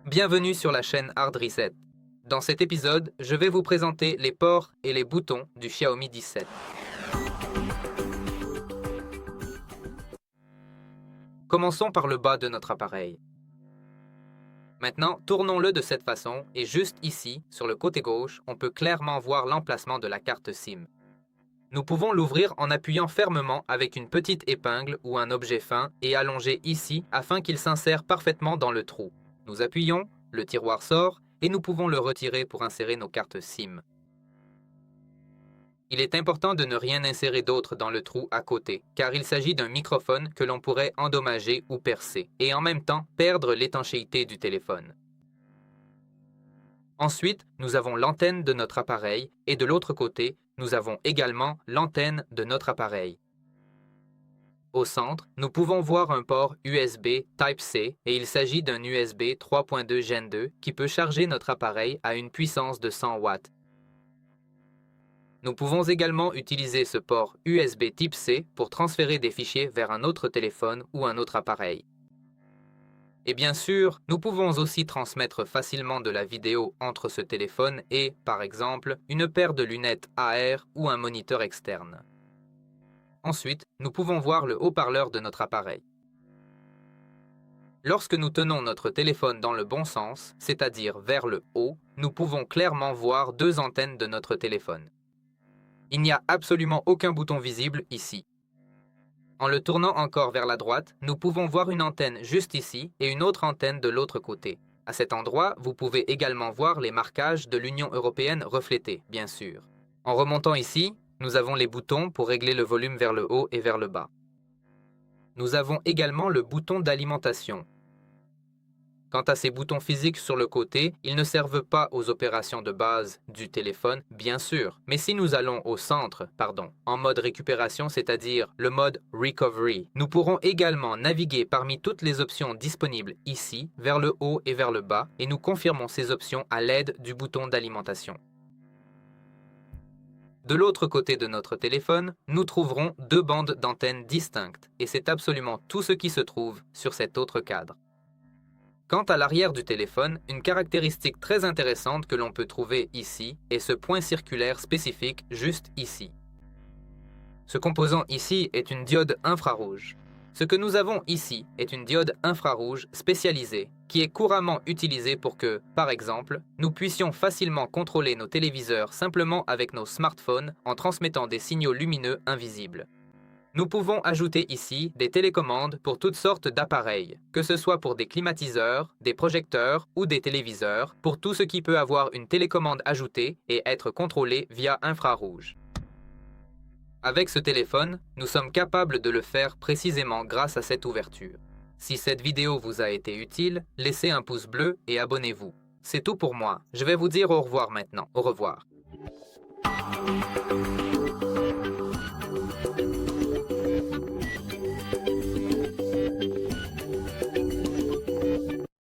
Bienvenue sur la chaîne Hard Reset. Dans cet épisode, je vais vous présenter les ports et les boutons du Xiaomi 17. Commençons par le bas de notre appareil. Maintenant, tournons-le de cette façon et juste ici, sur le côté gauche, on peut clairement voir l'emplacement de la carte SIM. Nous pouvons l'ouvrir en appuyant fermement avec une petite épingle ou un objet fin et allonger ici afin qu'il s'insère parfaitement dans le trou. Nous appuyons, le tiroir sort et nous pouvons le retirer pour insérer nos cartes SIM. Il est important de ne rien insérer d'autre dans le trou à côté, car il s'agit d'un microphone que l'on pourrait endommager ou percer, et en même temps perdre l'étanchéité du téléphone. Ensuite, nous avons l'antenne de notre appareil, et de l'autre côté, nous avons également l'antenne de notre appareil. Au centre, nous pouvons voir un port USB Type-C et il s'agit d'un USB 3.2 Gen 2 qui peut charger notre appareil à une puissance de 100 watts. Nous pouvons également utiliser ce port USB Type-C pour transférer des fichiers vers un autre téléphone ou un autre appareil. Et bien sûr, nous pouvons aussi transmettre facilement de la vidéo entre ce téléphone et, par exemple, une paire de lunettes AR ou un moniteur externe. Ensuite, nous pouvons voir le haut-parleur de notre appareil. Lorsque nous tenons notre téléphone dans le bon sens, c'est-à-dire vers le haut, nous pouvons clairement voir deux antennes de notre téléphone. Il n'y a absolument aucun bouton visible ici. En le tournant encore vers la droite, nous pouvons voir une antenne juste ici et une autre antenne de l'autre côté. À cet endroit, vous pouvez également voir les marquages de l'Union européenne reflétés, bien sûr. En remontant ici, nous avons les boutons pour régler le volume vers le haut et vers le bas. Nous avons également le bouton d'alimentation. Quant à ces boutons physiques sur le côté, ils ne servent pas aux opérations de base du téléphone, bien sûr. Mais si nous allons au centre, en mode récupération, c'est-à-dire le mode Recovery, nous pourrons également naviguer parmi toutes les options disponibles ici, vers le haut et vers le bas, et nous confirmons ces options à l'aide du bouton d'alimentation. De l'autre côté de notre téléphone, nous trouverons deux bandes d'antennes distinctes, et c'est absolument tout ce qui se trouve sur cet autre cadre. Quant à l'arrière du téléphone, une caractéristique très intéressante que l'on peut trouver ici est ce point circulaire spécifique juste ici. Ce composant ici est une diode infrarouge. Ce que nous avons ici est une diode infrarouge spécialisée qui est couramment utilisée pour que, par exemple, nous puissions facilement contrôler nos téléviseurs simplement avec nos smartphones en transmettant des signaux lumineux invisibles. Nous pouvons ajouter ici des télécommandes pour toutes sortes d'appareils, que ce soit pour des climatiseurs, des projecteurs ou des téléviseurs, pour tout ce qui peut avoir une télécommande ajoutée et être contrôlé via infrarouge. Avec ce téléphone, nous sommes capables de le faire précisément grâce à cette ouverture. Si cette vidéo vous a été utile, laissez un pouce bleu et abonnez-vous. C'est tout pour moi. Je vais vous dire au revoir maintenant. Au revoir.